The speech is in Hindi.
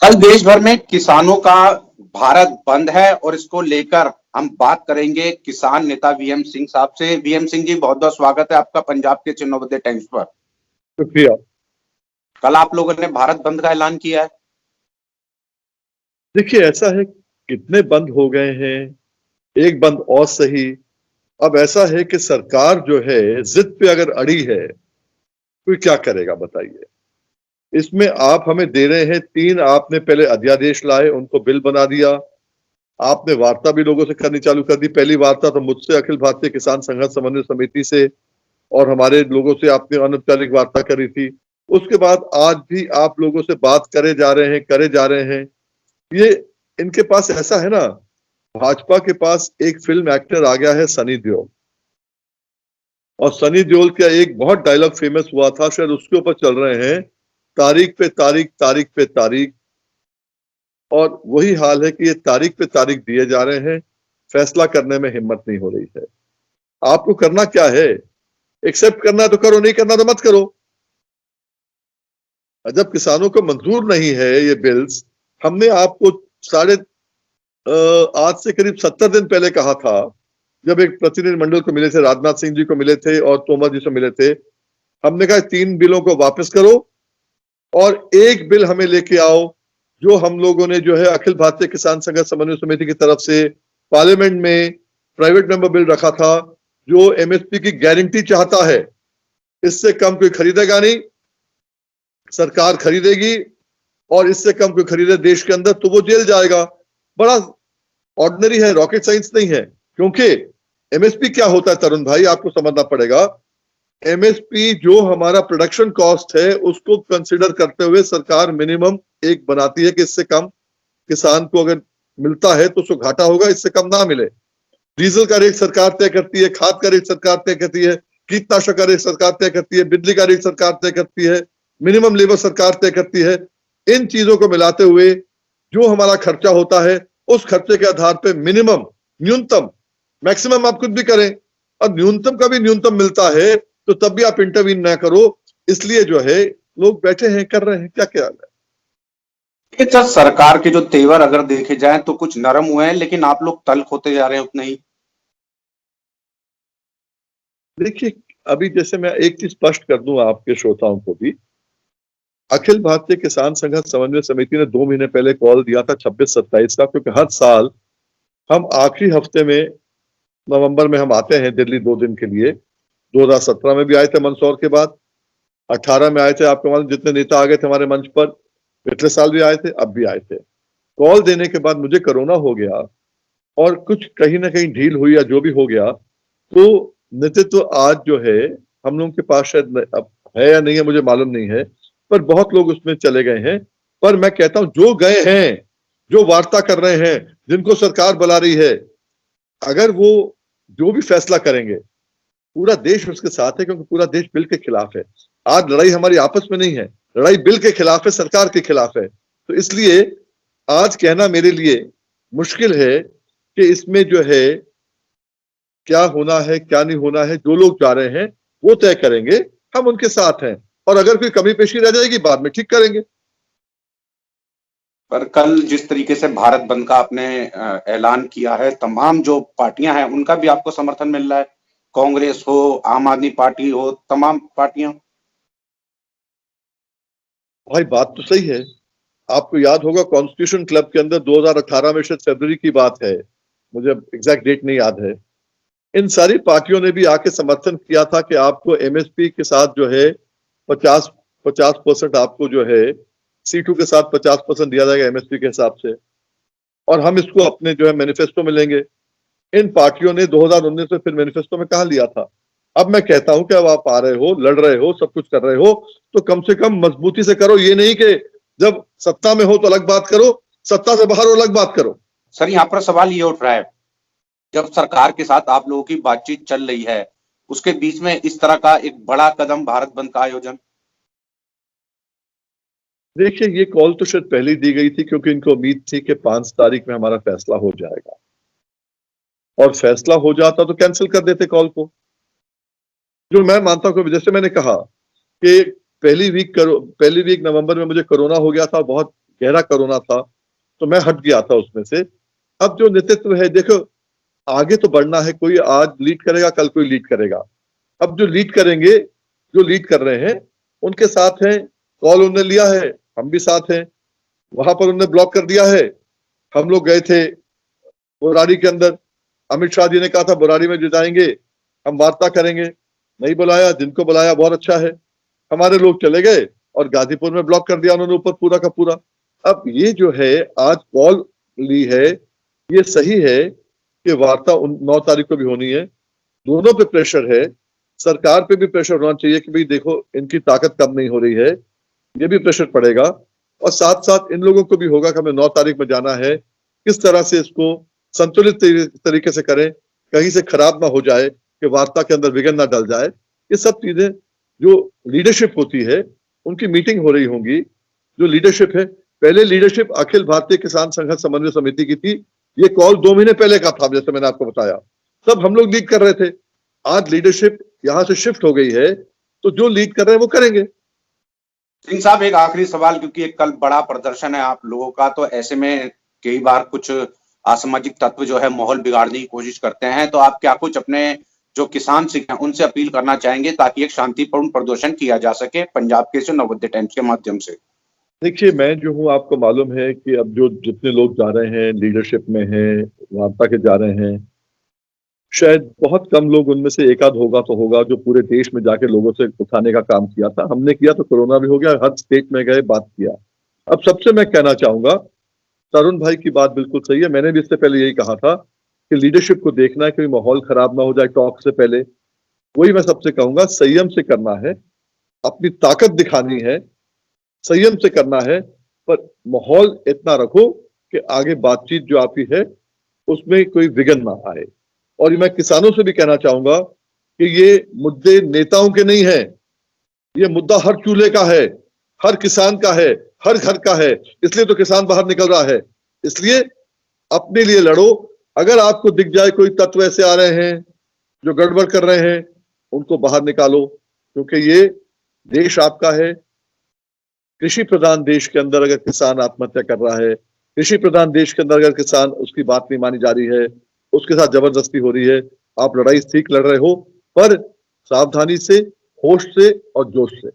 कल देश भर में किसानों का भारत बंद है और इसको लेकर हम बात करेंगे किसान नेता वीएम सिंह साहब से। वीएम सिंह जी, बहुत बहुत स्वागत है आपका पंजाब के चिन्होबद्ध टाइम्स पर। शुक्रिया। कल आप लोगों ने भारत बंद का ऐलान किया है। देखिए, ऐसा है, कितने बंद हो गए हैं, एक बंद और सही। अब ऐसा है कि सरकार जो है जिद पे अगर अड़ी है, कोई क्या करेगा बताइए। इसमें आप हमें दे रहे हैं तीन, आपने पहले अध्यादेश लाए, उनको बिल बना दिया, आपने वार्ता भी लोगों से करनी चालू कर दी। पहली वार्ता तो मुझसे, अखिल भारतीय किसान संघर्ष समन्वय समिति से और हमारे लोगों से आपने अनौपचारिक वार्ता करी थी। उसके बाद आज भी आप लोगों से बात करे जा रहे हैं। ये इनके पास ऐसा है ना, भाजपा के पास एक फिल्म एक्टर आ गया है सनी देओल, और सनी देओल का एक बहुत डायलॉग फेमस हुआ था, शायद उसके ऊपर चल रहे हैं, तारीख पे तारीख, तारीख पे तारीख। और वही हाल है कि ये तारीख पे तारीख दिए जा रहे हैं, फैसला करने में हिम्मत नहीं हो रही है। आपको करना क्या है? एक्सेप्ट करना तो करो, नहीं करना तो मत करो। जब किसानों को मंजूर नहीं है ये बिल्स, हमने आपको आज से करीब 70 दिन पहले कहा था, जब एक प्रतिनिधि मंडल को मिले थे, राजनाथ सिंह जी को मिले थे और तोमर जी से मिले थे, हमने कहा तीन बिलों को वापस करो और एक बिल हमें लेके आओ जो हम लोगों ने जो है अखिल भारतीय किसान संघर्ष समन्वय समिति की तरफ से पार्लियामेंट में प्राइवेट मेंबर बिल रखा था, जो एमएसपी की गारंटी चाहता है। इससे कम कोई खरीदेगा नहीं, सरकार खरीदेगी, और इससे कम कोई खरीदे देश के अंदर तो वो जेल जाएगा। बड़ा ऑर्डिनरी है, रॉकेट साइंस नहीं है। क्योंकि एमएसपी क्या होता है तरुण भाई, आपको समझना पड़ेगा। एमएसपी जो हमारा प्रोडक्शन कॉस्ट है उसको कंसिडर करते हुए सरकार मिनिमम एक बनाती है कि इससे कम किसान को अगर मिलता है तो उसको घाटा होगा, इससे कम ना मिले। डीजल का रेट सरकार तय करती है, खाद का रेट सरकार तय करती है, कीटनाशक का रेट सरकार तय करती है, बिजली का रेट सरकार तय करती है, मिनिमम लेबर सरकार तय करती है। इन चीजों को मिलाते हुए जो हमारा खर्चा होता है, उस खर्चे के आधार पे मिनिमम, न्यूनतम, मैक्सिमम आप कुछ भी करें, और न्यूनतम का भी न्यूनतम मिलता है तो तब भी आप इंटरवीन ना करो। इसलिए जो है लोग बैठे हैं, कर रहे हैं, क्या क्या है। सर, सरकार के जो तेवर अगर देखे जाए तो कुछ नरम हुए हैं, लेकिन आप लोग तल्ख होते जा रहे हैं उतने ही। देखिए, अभी जैसे मैं एक चीज स्पष्ट कर दूं आपके श्रोताओं को भी, अखिल भारतीय किसान संघर्ष समन्वय समिति ने 2 महीने पहले कॉल दिया था 26-27 का, क्योंकि हर साल हम आखिरी हफ्ते में नवंबर में हम आते हैं दिल्ली 2 दिन के लिए। 2017 में भी आए थे मंदसौर के बाद, 18 में आए थे, आपके मालूम जितने नेता आ गए थे हमारे मंच पर, पिछले साल भी आए थे, अब भी आए थे। कॉल देने के बाद मुझे कोरोना हो गया और कुछ कहीं ना कहीं ढील हुई या जो भी हो गया, तो नेतृत्व आज जो है हम लोगों के पास शायद अब है या नहीं है मुझे मालूम नहीं है, पर बहुत लोग उसमें चले गए हैं। पर मैं कहता हूं जो गए हैं, जो वार्ता कर रहे हैं, जिनको सरकार बुला रही है, अगर वो जो भी फैसला करेंगे, पूरा देश उसके साथ है, क्योंकि पूरा देश बिल के खिलाफ है। आज लड़ाई हमारी आपस में नहीं है, लड़ाई बिल के खिलाफ है, सरकार के खिलाफ है। तो इसलिए आज कहना मेरे लिए मुश्किल है कि इसमें जो है क्या होना है क्या नहीं होना है। जो लोग जा रहे हैं वो तय करेंगे, हम उनके साथ हैं, और अगर कोई कमी पेशी रह जाएगी बाद में ठीक करेंगे। पर कल जिस तरीके से भारत बंद का आपने ऐलान किया है, तमाम जो पार्टियां हैं उनका भी आपको समर्थन मिल रहा है, कांग्रेस हो, आम आदमी पार्टी हो, तमाम पार्टियां। भाई बात तो सही है। आपको याद होगा कॉन्स्टिट्यूशन क्लब के अंदर 2018 में शायद फरवरी की बात है, मुझे एग्जैक्ट डेट नहीं याद है, इन सारी पार्टियों ने भी आके समर्थन किया था कि आपको एमएसपी के साथ जो है 50% आपको जो है C2 के साथ 50% दिया जाएगा एमएसपी के हिसाब से, और हम इसको अपने जो है मैनिफेस्टो में लेंगे। इन पार्टियों ने 2019 में फिर मैनिफेस्टो में कहा लिया था। अब मैं कहता हूं कि अब आप आ रहे हो, लड़ रहे हो, सब कुछ कर रहे हो, तो कम से कम मजबूती से करो। ये नहीं कि जब सत्ता में हो तो अलग बात करो, सत्ता से बाहर हो अलग बात करो। सर, यहाँ पर सवाल ये उठ रहा है, जब सरकार के साथ आप लोगों की बातचीत चल रही है, उसके बीच में इस तरह का एक बड़ा कदम भारत बंद का आयोजन। देखिए, ये कॉल तो शायद पहले दी गई थी, क्योंकि इनको उम्मीद थी कि 5 तारीख में हमारा फैसला हो जाएगा, और फैसला हो जाता तो कैंसिल कर देते कॉल को। जो मैं मानता हूं, जैसे मैंने कहा कि पहली वीक नवंबर में मुझे कोरोना हो गया था, बहुत गहरा कोरोना था, तो मैं हट गया था उसमें से। अब जो नेतृत्व है, देखो आगे तो बढ़ना है, कोई आज लीड करेगा, कल कोई लीड करेगा। अब जो लीड करेंगे, जो लीड कर रहे हैं, उनके साथ हैं, कॉल उन्होंने लिया है, हम भी साथ हैं। वहां पर उन्होंने ब्लॉक कर दिया है, हम लोग गए थे बुराड़ी के अंदर, अमित शाह जी ने कहा था बुराड़ी में जो जाएंगे हम वार्ता करेंगे, नहीं बुलाया, जिनको बुलाया बहुत अच्छा है, हमारे लोग चले गए और गाजीपुर में ब्लॉक कर दिया उन्होंने ऊपर पूरा का पूरा। अब ये जो है आज कॉल ली है, ये सही है कि वार्ता 9 तारीख को भी होनी है, दोनों पे प्रेशर है, सरकार पे भी प्रेशर होना चाहिए कि भाई देखो इनकी ताकत कम नहीं हो रही है, ये भी प्रेशर पड़ेगा, और साथ साथ इन लोगों को भी होगा कि हमें 9 तारीख में जाना है, किस तरह से इसको संतुलित तरीके से करें, कहीं से खराब ना हो जाए, कि वार्ता के अंदर विघ्न ना डल जाए। ये सब चीजें जो लीडरशिप होती है उनकी मीटिंग हो रही होंगी। जो लीडरशिप है, पहले लीडरशिप अखिल भारतीय किसान संघर्ष समन्वय समिति की थी, ये कॉल 2 महीने पहले का था, जैसे मैंने आपको बताया, सब हम लोग लीड कर रहे थे। आज लीडरशिप यहां से शिफ्ट हो गई है, तो जो लीड कर रहे हैं वो करेंगे। सिंह साहब, एक आखिरी सवाल, क्योंकि एक कल बड़ा प्रदर्शन है आप लोगों का, तो ऐसे में कई बार कुछ असामाजिक तत्व जो है माहौल बिगाड़ने की कोशिश करते हैं, तो आप क्या कुछ अपने जो किसान सिंह हैं उनसे अपील करना चाहेंगे ताकि एक शांतिपूर्ण प्रदर्शन किया जा सके पंजाब केसरी नवोदय टाइम्स के माध्यम से? देखिए, मैं जो हूँ, आपको मालूम है कि अब जो जितने लोग जा रहे हैं लीडरशिप में हैं, वार्ता के जा रहे हैं, शायद बहुत कम लोग उनमें से एक आध होगा तो होगा जो पूरे देश में जाके लोगों से उठाने का काम किया था। हमने किया तो कोरोना भी हो गया, हर स्टेट में गए, बात किया। अब सबसे मैं कहना चाहूंगा, तरुण भाई की बात बिल्कुल सही है, मैंने भी इससे पहले यही कहा था कि लीडरशिप को देखना है कि माहौल खराब ना हो जाए टॉक से पहले। वही मैं सबसे कहूंगा, संयम से करना है, अपनी ताकत दिखानी है, संयम से करना है, पर माहौल इतना रखो कि आगे बातचीत जो आपकी है उसमें कोई विघ्न ना आए। और ये मैं किसानों से भी कहना चाहूंगा कि ये मुद्दे नेताओं के नहीं है, ये मुद्दा हर चूल्हे का है, हर किसान का है, हर घर का है, इसलिए तो किसान बाहर निकल रहा है। इसलिए अपने लिए लड़ो। अगर आपको दिख जाए कोई तत्व ऐसे आ रहे हैं जो गड़बड़ कर रहे हैं, उनको बाहर निकालो, क्योंकि ये देश आपका है। कृषि प्रधान देश के अंदर अगर किसान आत्महत्या कर रहा है, कृषि प्रधान देश के अंदर अगर किसान उसकी बात नहीं मानी जा रही है, उसके साथ जबरदस्ती हो रही है, आप लड़ाई ठीक लड़ रहे हो, पर सावधानी से, होश से और जोश से।